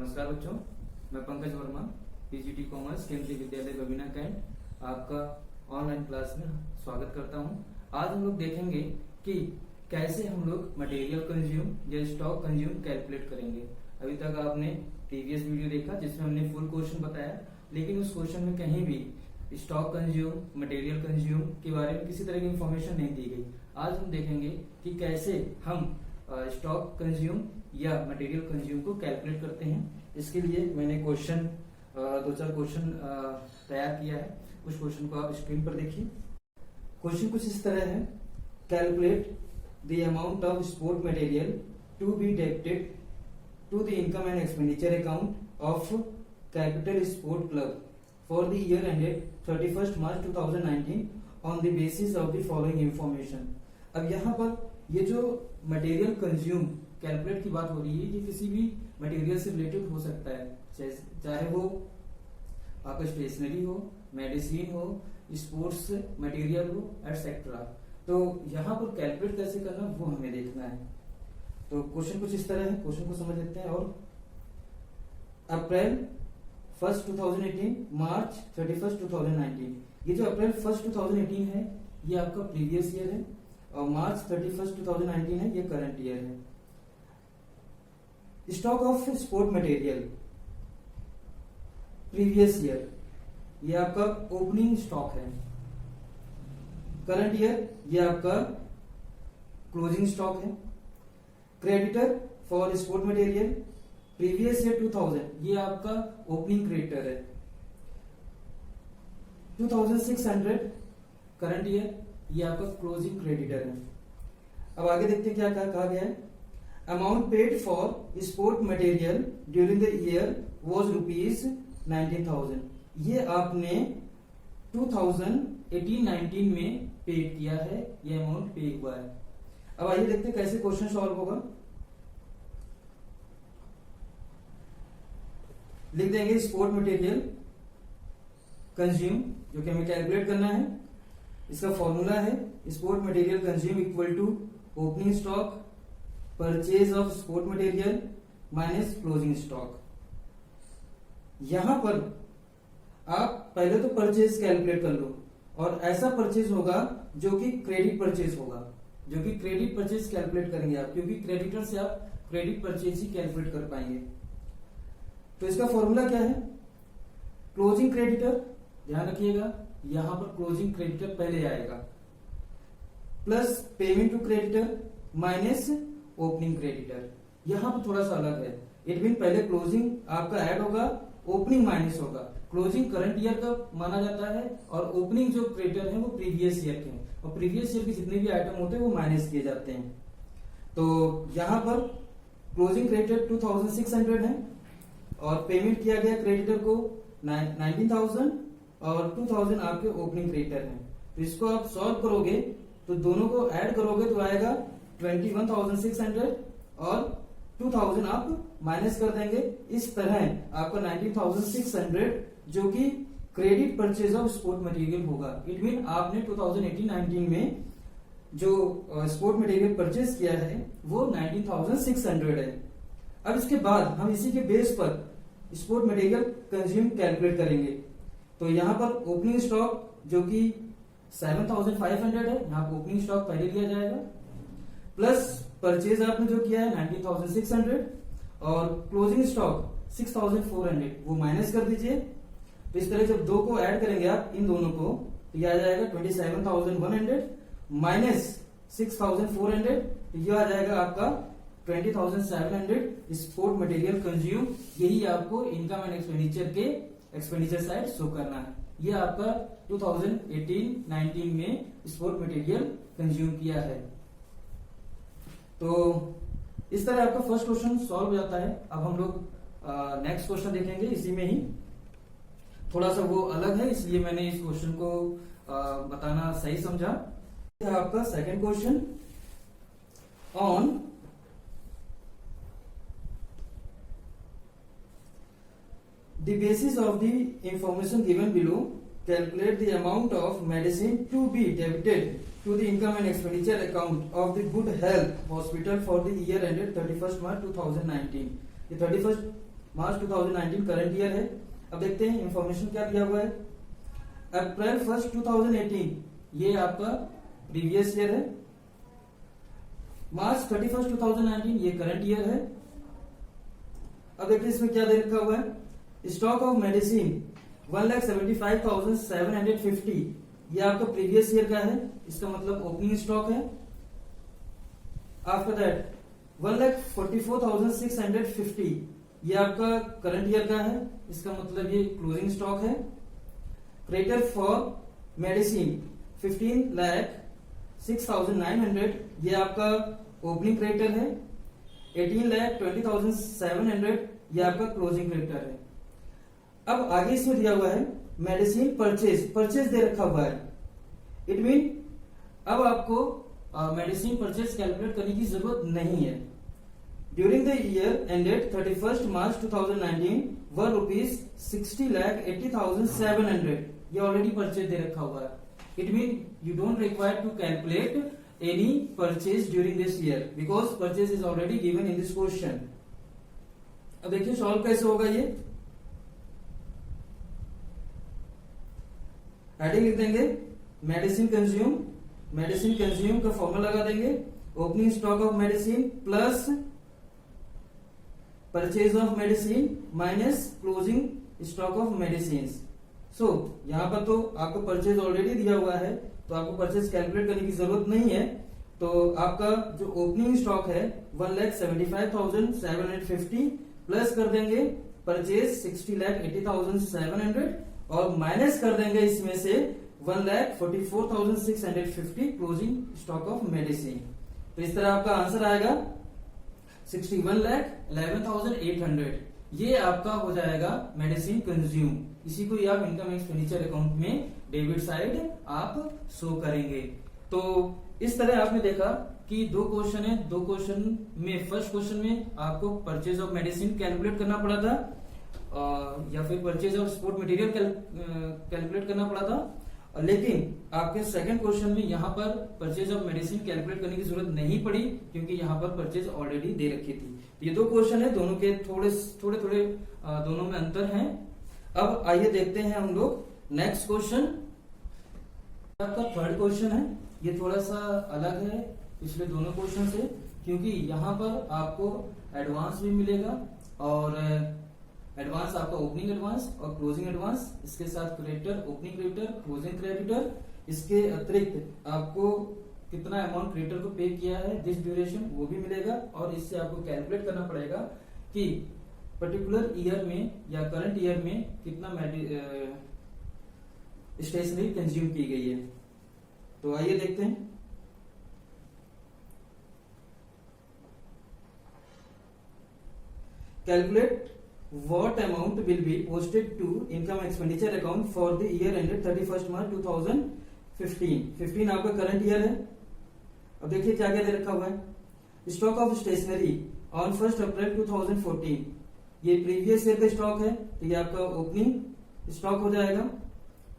नमस्कार बच्चों, मैं पंकज वर्मा, पीजीटी कॉमर्स केंद्रीय विद्यालय बबीना कैंट आपका ऑनलाइन क्लास में स्वागत करता हूं। आज हम लोग देखेंगे कि कैसे हम लोग मटेरियल कंज्यूम या स्टॉक कंज्यूम कैलकुलेट करेंगे। अभी तक आपने प्रीवियस वीडियो देखा जिसमें हमने फुल क्वेश्चन बताया, लेकिन उस क्वेश्चन में कहीं भी स्टॉक कंज्यूम, मटेरियल कंज्यूम के बारे में किसी तरह की इंफॉर्मेशन नहीं दी गई। आज हम देखेंगे कि कैसे हम स्टॉक कंज्यूम या मटेरियल कंज्यूम को कैलकुलेट करते हैं। इसके लिए मैंने क्वेश्चन दो चार क्वेश्चन तैयार किया है। उस क्वेश्चन को आप स्क्रीन पर देखिए। क्वेश्चन कुछ इस तरह है, calculate the amount of sport material to be debited to the income and expenditure account of capital sport club for the year ended 31 March 2019 on the basis of the following information. अब यहाँ पर ये जो material consume calculate की बात हो रही है, ये किसी भी मटेरियल से रिलेटेड हो सकता है, चाहे वो आपका स्टेशनरी हो, मेडिसिन हो, स्पोर्ट्स मटेरियल हो, एटसेट्रा। तो यहाँ पर कैलकुलेट कैसे करना वो हमें देखना है। तो क्वेश्चन कुछ इस तरह है, क्वेश्चन को समझ लेते हैं। और अप्रैल 1 2018 मार्च 31 2019, ये जो अप्रैल 1 2018 है ये आपका प्रीवियस ईयर है और मार्च 31 2019 है ये करंट ईयर है। Stock of sport material previous year ये आपका ओपनिंग स्टॉक है। करंट ईयर ये आपका क्लोजिंग स्टॉक है। Creditor for sport material previous year 2000 ये आपका ओपनिंग क्रेडिटर है। 2600 करंट ईयर ये आपका क्लोजिंग क्रेडिटर है। अब आगे देखते हैं क्या कहा गया है। Amount paid for sport material during the year was ₹19,000। ये आपने 2018-19 में पेड किया है, ये अमाउंट पे हुआ है। अब आइए देखते हैं कैसे क्वेश्चन सॉल्व होगा। लिख देंगे स्पोर्ट मटेरियल कंज्यूम, जो कि हमें कैलकुलेट करना है। इसका फॉर्मूला है sport material consume equal to opening stock purchase of sport material minus closing stock. यहां पर आप पहले तो परचेज कैलकुलेट कर लो, और ऐसा परचेज होगा जो कि क्रेडिट परचेज होगा, जो कि क्रेडिट परचेज कैलकुलेट करेंगे आप, क्योंकि क्रेडिटर से आप क्रेडिट परचेज ही कैलकुलेट कर पाएंगे। तो इसका फॉर्मूला क्या है? क्लोजिंग क्रेडिटर, ध्यान रखिएगा यहां पर क्लोजिंग क्रेडिटर पहले आएगा, plus payment to creditor minus opening creditor. यहां पर थोड़ा सा अलग है। इट मीन पहले क्लोजिंग आपका ऐड होगा, ओपनिंग माइनस होगा। क्लोजिंग करंट ईयर का माना जाता है और ओपनिंग जो क्रेडिटर है वो प्रीवियस ईयर के हैं, और प्रीवियस ईयर के जितने भी आइटम होते हैं वो माइनस किए जाते हैं। तो यहां पर क्लोजिंग क्रेडिटर 2600 है और पेमेंट किया गया क्रेडिटर को 19,000 और 2000 आपके ओपनिंग क्रेडिटर हैं। तो इसको आप सॉल्व करोगे तो दोनों को ऐड करोगे तो आएगा 21,600 और 2000 आप माइनस कर देंगे। इस तरह आपका 19,600 जो कि credit purchase of sport material होगा। इट मीन आपने 2018-19 में जो स्पोर्ट मटेरियल परचेज किया है वो 19,600 है। अब इसके बाद हम इसी के बेस पर स्पोर्ट मटेरियल कंज्यूम कैलकुलेट करेंगे। तो यहां पर ओपनिंग स्टॉक जो कि 7,500 है, यहां पर ओपनिंग स्टॉक पहले लिया जाएगा, प्लस परचेज आपने जो किया है 19,600 और क्लोजिंग स्टॉक 6,400 वो माइनस कर दीजिए। तो इस तरह जब दो को ऐड करेंगे आप इन दोनों को तो यह आ जाएगा 27,100 माइनस 6,400, यह आ जाएगा आपका 20,700 स्पोर्ट मटेरियल कंज्यूम। यही आपको इनकम एंड एक्सपेंडिचर के एक्सपेंडिचर साइड शो करना है। यह आपका 2018-19 में स्पोर्ट मटेरियल कंज्यूम किया है। तो इस तरह आपका फर्स्ट क्वेश्चन सॉल्व हो जाता है। अब हम लोग नेक्स्ट क्वेश्चन देखेंगे, इसी में ही थोड़ा सा वो अलग है, इसलिए मैंने इस क्वेश्चन को बताना सही समझा। आपका second question on the basis of the information given below, calculate the amount of medicine to be debited to the income and expenditure account of the Good Health Hospital for the year ended 31st March 2019। ये 31 March 2019 current year है। अब देखते हैं information क्या दिया हुआ है। अप्रैल 1 2018 ये आपका प्रीवियस ईयर है। मार्च 31 2019 ये करंट ईयर है। अब देखते हैं इसमें क्या दे रखा हुआ है। स्टॉक ऑफ मेडिसिन 1,75,750 ये आपका प्रीवियस ईयर का है, इसका मतलब ओपनिंग स्टॉक है। आफ्टर दैट 1,44,650 ये आपका करंट ईयर का है, इसका मतलब ये क्लोजिंग स्टॉक है। क्रेडिटर फॉर मेडिसिन 15,06,900 ये आपका ओपनिंग क्रेडिटर है। 18,20,700 ये आपका क्लोजिंग क्रेडिटर है। अब आगे इसमें दिया हुआ है मेडिसिन परचेज दे रखा हुआ है। इट मीन अब आपको मेडिसिन परचेज कैलकुलेट करने की जरूरत नहीं है। During the year ended 31 March 2019 were ₹60,80,700 ये ऑलरेडी परचेज दे रखा हुआ है। It mean you don't require to calculate any purchase during this year because purchase is already given in this question. अब देखिए सॉल्व कैसे होगा ये। हेडिंग लिख देंगे मेडिसिन कंज्यूम का फॉर्मूला लगा देंगे opening stock of medicine plus purchase of medicine minus closing stock of medicine. So यहां पर तो आपको परचेज ऑलरेडी दिया हुआ है तो आपको परचेज कैलकुलेट करने की जरूरत नहीं है। तो आपका जो ओपनिंग स्टॉक है 1,75,750 प्लस कर देंगे परचेज 60,80,700 और माइनस कर देंगे इसमें से 1,44,650 क्लोजिंग स्टॉक ऑफ मेडिसिन। तो इस तरह आपका आंसर आएगा 61,11,800 ये आपका हो जाएगा मेडिसिन कंज्यूम। इसी को आप इनकम एक्सपेंडिचर अकाउंट में डेबिट साइड आप शो करेंगे। तो इस तरह आपने देखा कि दो क्वेश्चन है, दो क्वेश्चन में फर्स्ट क्वेश्चन में आपको परचेज ऑफ मेडिसिन कैलकुलेट करना पड़ा था या फिर purchase of sport material calculate करना पड़ा था, लेकिन आपके सेकंड क्वेश्चन में यहाँ पर परचेज ऑफ मेडिसिन कैलकुलेट करने की जरूरत नहीं पड़ी क्योंकि यहाँ पर परचेज ऑलरेडी दे रखी थी। तो ये दो क्वेश्चन है, दोनों के थोड़े दोनों में अंतर है। अब आइए देखते हैं हम लोग नेक्स्ट क्वेश्चन। आपका थर्ड क्वेश्चन है, ये थोड़ा सा अलग है पिछले दोनों क्वेश्चन से क्योंकि यहाँ पर आपको एडवांस भी मिलेगा और एडवांस आपका ओपनिंग एडवांस और क्लोजिंग एडवांस, इसके साथ creditor, opening creditor, closing creditor, इसके अतिरिक्त आपको कितना अमाउंट क्रेडिटर को पे किया है दिस ड्यूरेशन वो भी मिलेगा और इससे आपको कैलकुलेट करना पड़ेगा कि पर्टिकुलर ईयर में या करंट ईयर में कितना स्टेशनरी कंज्यूम की गई है। तो आइए देखते हैं। Calculate what amount will be posted to income expenditure account for the year ended 31st March 2015। 15 आपका करंट ईयर है। अब देखिए क्या क्या दे रखा हुआ है। Stock of stationery on 1 April 2014 ये प्रीवियस ईयर का स्टॉक है तो ये आपका ओपनिंग स्टॉक हो जाएगा।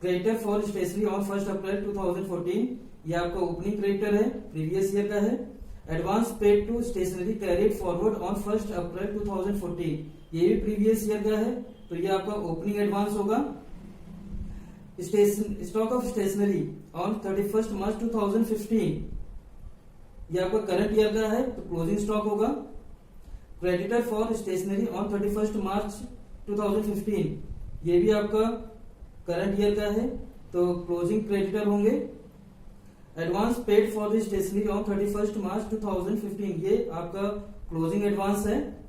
Creditor for stationery on 1 April 2014 ये आपका ओपनिंग क्रेडिटर है, प्रीवियस ईयर का है। Advance paid to stationery carried forward on 1 April 2014 ये भी प्रीवियस ईयर का है तो ये आपका ओपनिंग एडवांस होगा। Stock of stationery on 31 March 2015 ये आपका करंट ईयर का है तो क्लोजिंग स्टॉक होगा। Creditor for stationery on 31 March 2015 ये भी आपका करंट ईयर का है तो क्लोजिंग क्रेडिटर होंगे। Advance paid for the stationery on 31 March 2015 ये आपका क्लोजिंग एडवांस है।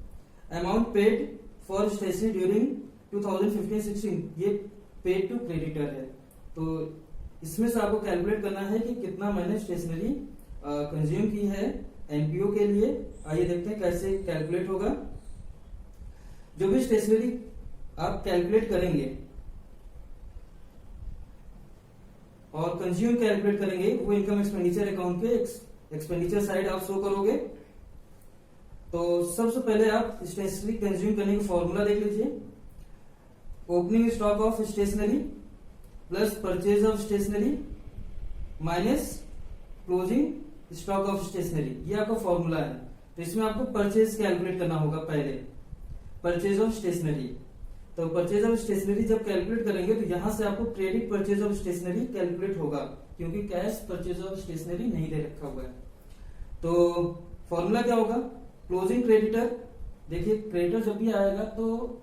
Amount paid for stationery during 2015-16 ये पेड टू क्रेडिटर है। तो इसमें से आपको कैलकुलेट करना है कि कितना मैंने स्टेशनरी कंज्यूम की है एनपीओ के लिए। आइए देखते हैं कैसे कैलकुलेट होगा। जो भी स्टेशनरी आप कैलकुलेट करेंगे और कंज्यूम कैलकुलेट करेंगे वो इनकम एक्सपेंडिचर अकाउंट के एक्सपेंडिचर साइड आप शो करोगे। तो सबसे पहले आप स्टेशनरी कंज्यूम करने का फॉर्मूला देख लीजिए। Opening stock of stationery plus purchase of stationery minus closing stock of stationery ये आपका फॉर्मूला है। तो इसमें आपको परचेज कैलकुलेट करना होगा पहले। Purchase of stationery. तो परचेज ऑफ स्टेशनरी जब कैलकुलेट करेंगे तो यहां से आपको credit purchase of stationery calculate होगा, क्योंकि कैश परचेज ऑफ स्टेशनरी नहीं दे रखा हुआ है। तो फॉर्मूला क्या होगा, क्लोजिंग क्रेडिटर, देखिए क्रेडिटर जब भी आएगा तो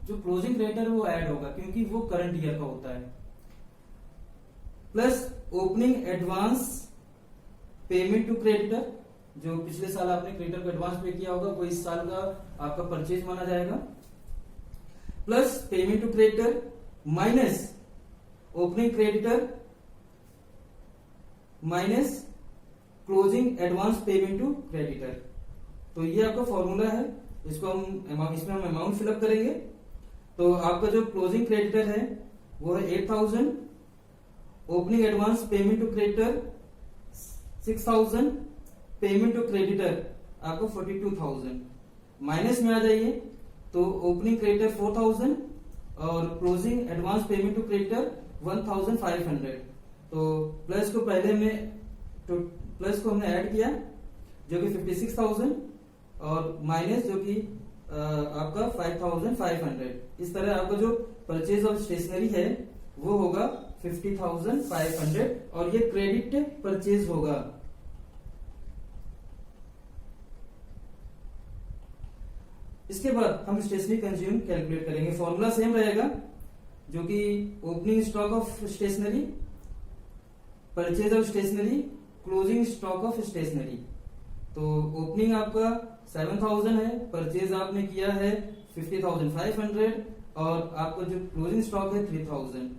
जो क्लोजिंग क्रेडिटर वो ऐड होगा, क्योंकि वो करंट ईयर का होता है, plus opening advance payment to creditor, जो पिछले साल आपने क्रेडिटर को एडवांस पे किया होगा वो इस साल का आपका परचेज माना जाएगा, plus payment to creditor minus opening creditor minus closing advance payment to creditor. तो ये आपका फॉर्मूला है, इसको हम इसमें हम अमाउंट फिलअप करेंगे। तो आपका जो क्लोजिंग क्रेडिटर है वो है 8000, opening advance payment to creditor 6000, payment to creditor आपको 42000। माइनस में आ जाइए तो ओपनिंग क्रेडिटर 4000 और closing advance payment to creditor 1500। तो प्लस को पहले में तो प्लस को हमने ऐड किया जो कि 56,000 और माइनस जो कि आपका 5,500। इस तरह आपका जो परचेज ऑफ स्टेशनरी है वो होगा 50,500 और ये क्रेडिट परचेज होगा। इसके बाद हम स्टेशनरी कंज्यूम कैलकुलेट करेंगे। फॉर्मूला सेम रहेगा, जो कि opening stock of stationery, purchase of stationery, closing stock of stationery. तो ओपनिंग आपका 7000 है, परचेज आपने किया है 50,500 और आपका जो क्लोजिंग स्टॉक है 3000।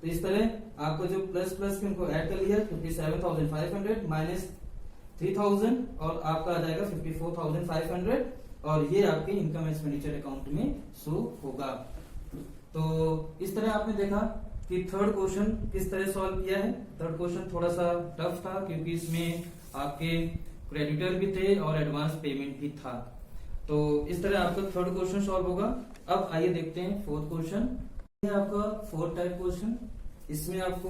तो इस तरह आपको जो प्लस प्लस के उनको ऐड कर लिया 57,500 माइनस 3000 और आपका आ जाएगा 54,500 और ये आपके इनकम एक्सपेंडिचर अकाउंट में शो होगा। तो इस तरह आपने देखा कि थर्ड क्वेश्चन किस तरह सॉल्व किया है। थर्ड क्वेश्चन थोड़ा सा टफ था क्योंकि इसमें आपके क्रेडिटर भी थे और एडवांस पेमेंट भी था। तो इस तरह आपका थर्ड क्वेश्चन सॉल्व होगा। अब आइए देखते हैं फोर्थ क्वेश्चन। ये आपका फोर्थ टाइप क्वेश्चन, इसमें आपको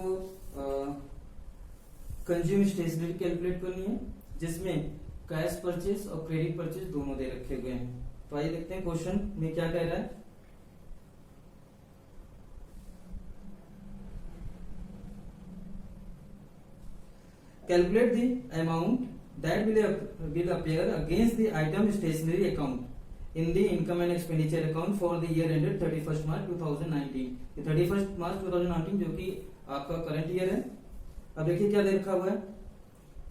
कंज्यूम स्टेशनरी कैलकुलेट करनी है, जिसमें कैश परचेज और क्रेडिट परचेज दोनों दे रखे हुए हैं। तो आइए देखते हैं क्वेश्चन में क्या कह रहा है। Calculate the amount that will appear against the item stationery account in the income and expenditure account for the year ended 31st March 2019। 31st March 2019 जो कि आपका करंट ईयर है। अब देखिए क्या दे रखा हुआ है,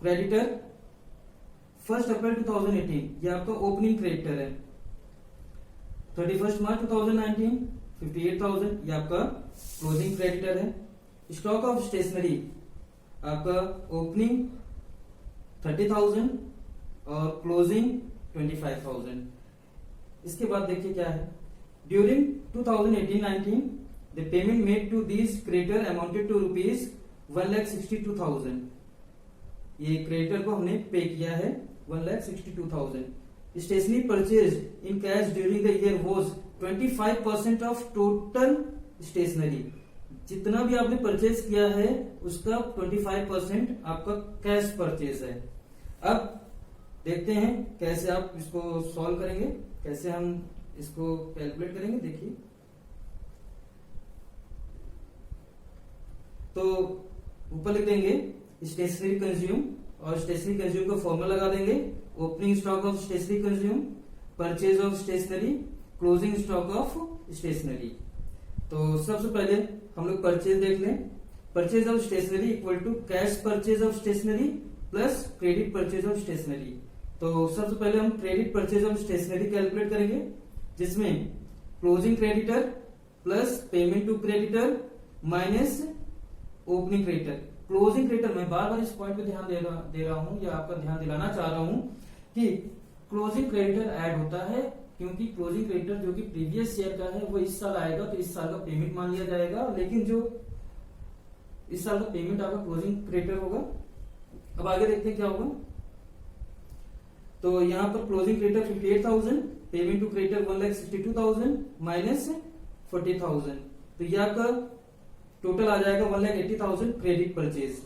क्रेडिटर 1 अप्रैल 2018 ये आपका ओपनिंग क्रेडिटर है। 31st March 2019 58,000 ये आपका क्लोजिंग क्रेडिटर है। स्टॉक ऑफ स्टेशनरी आपका ओपनिंग 30,000 और क्लोजिंग 25,000। इसके बाद देखिए क्या है, during 2018-19 the payment made to this creditor amounted to ₹1,62,000। ये क्रेडिटर को हमने पे किया है 1,62,000। Stationery purchase in cash during the year was 25% of total stationery. जितना भी आपने परचेज किया है उसका 25% आपका कैश परचेज है। अब देखते हैं कैसे आप इसको सॉल्व करेंगे, कैसे हम इसको कैलकुलेट करेंगे। देखिए तो ऊपर लिख देंगे स्टेशनरी कंज्यूम और स्टेशनरी कंज्यूम का फॉर्मूला लगा देंगे, opening stock of stationery consume, purchase of stationery, closing stock of stationery. तो सबसे पहले हम लोग परचेज देख लें। Purchase of stationery equal to cash purchase of stationery plus credit purchase of stationery. तो सबसे पहले हम credit purchase of stationery calculate करेंगे, जिसमें closing creditor plus payment to creditor minus opening creditor. Closing creditor, मैं बार बार इस पॉइंट पे ध्यान दे रहा हूं या आपका ध्यान दिलाना चाह रहा हूं कि क्लोजिंग क्रेडिटर ऐड होता है, क्योंकि क्लोजिंग क्रेडिटर जो कि प्रीवियस ईयर का है वो इस साल आएगा तो इस साल का पेमेंट मान लिया जाएगा, लेकिन जो इस साल का पेमेंट आपका क्लोजिंग क्रेडिटर होगा। अब आगे देखते हैं क्या होगा। तो यहां पर closing creditor 58,000, payment to creditor 1,62,000 minus 40,000, तो यह आपका टोटल आ जाएगा 1,80,000 क्रेडिट परचेज।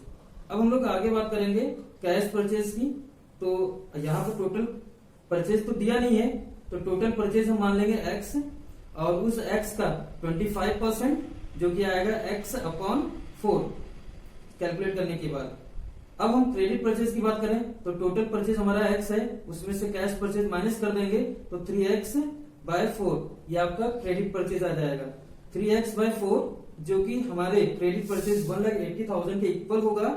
अब हम लोग आगे बात करेंगे कैश परचेज की। तो यहाँ पर टोटल परचेज तो दिया नहीं है, तो तो टोटल परचेज हम मान लेंगे x, और उस x का 25% जो कि आएगा x अपॉन 4 कैलकुलेट करने के बाद। अब हम क्रेडिट परचेज की बात करें तो टोटल परचेज हमारा x है, उसमें से कैश परचेज माइनस कर देंगे तो 3x बाय 4 ये आपका क्रेडिट परचेज आ जाएगा। 3x बाय 4 जो कि हमारे क्रेडिट परचेज 1,80,000 के इक्वल होगा।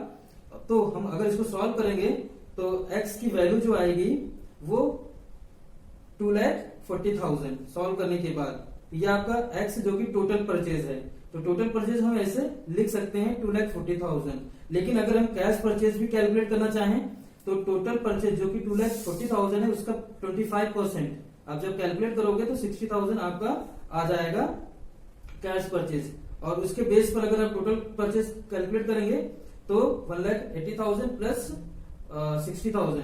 तो हम अगर इसको सॉल्व करेंगे तो x की वैल्यू जो आएगी वो 2,40,000 सॉल्व करने के बाद। ये आपका x जो कि टोटल परचेज है, तो टोटल परचेज हम ऐसे लिख सकते हैं 2,40,000। लेकिन अगर हम कैश परचेज भी कैलकुलेट करना चाहें तो टोटल परचेज जो कि 2,40,000 है उसका 25% आप जब कैलकुलेट करोगे तो 60,000 आपका आ जाएगा कैश परचेज। और उसके बेस पर अगर आप टोटल परचेज कैलकुलेट करेंगे तो 1,80,000 plus 60,000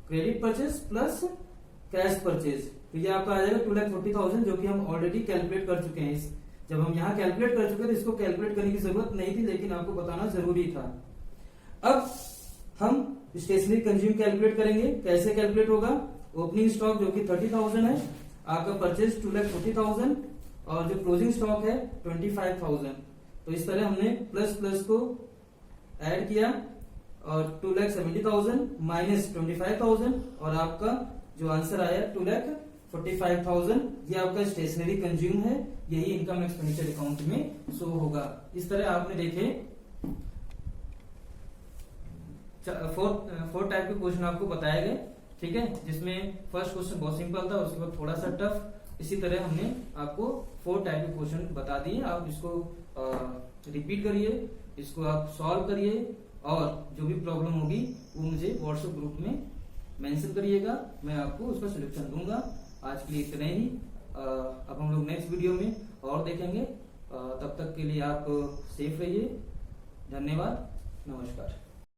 credit purchase plus cash purchase, तो ये आपका आ जाएगा 2,40,000 जो कि हम ऑलरेडी कैलकुलेट कर चुके हैं। जब हम यहाँ कैलकुलेट कर चुके थे इसको कैलकुलेट करने की जरूरत नहीं थी, लेकिन आपको बताना जरूरी था। अब हम स्टेशनरी कंज्यूम कैलकुलेट करेंगे। कैसे कैलकुलेट होगा? ओपनिंग स्टॉक जो कि 30,000 है, आपका परचेज 2,40,000 और जो क्लोजिंग स्टॉक है 25,000। तो इस तरह हमने प्लस प्लस को ऐड किया और 2,70,000 माइनस 25,000 और आपका जो आंसर आया 2,45,000 ये आपका स्टेशनरी कंज्यूम है। यही इनकम एक्सपेंडिचर अकाउंट में शो होगा। इस तरह आपने देखे 4 टाइप के क्वेश्चन आपको बताए गए, ठीक है, जिसमें फर्स्ट क्वेश्चन बहुत सिंपल था, उसके बाद थोड़ा सा टफ। इसी तरह हमने आपको 4 टाइप के क्वेश्चन बता दिए। आप इसको रिपीट करिए, इसको आप सॉल्व करिए और जो भी प्रॉब्लम होगी वो मुझे व्हाट्सएप ग्रुप में मेंशन करिएगा, मैं आपको उसका सॉल्यूशन दूंगा। आज के लिए इतना ही। अब हम लोग नेक्स्ट वीडियो में और देखेंगे। तब तक के लिए आप सेफ रहिए। धन्यवाद, नमस्कार।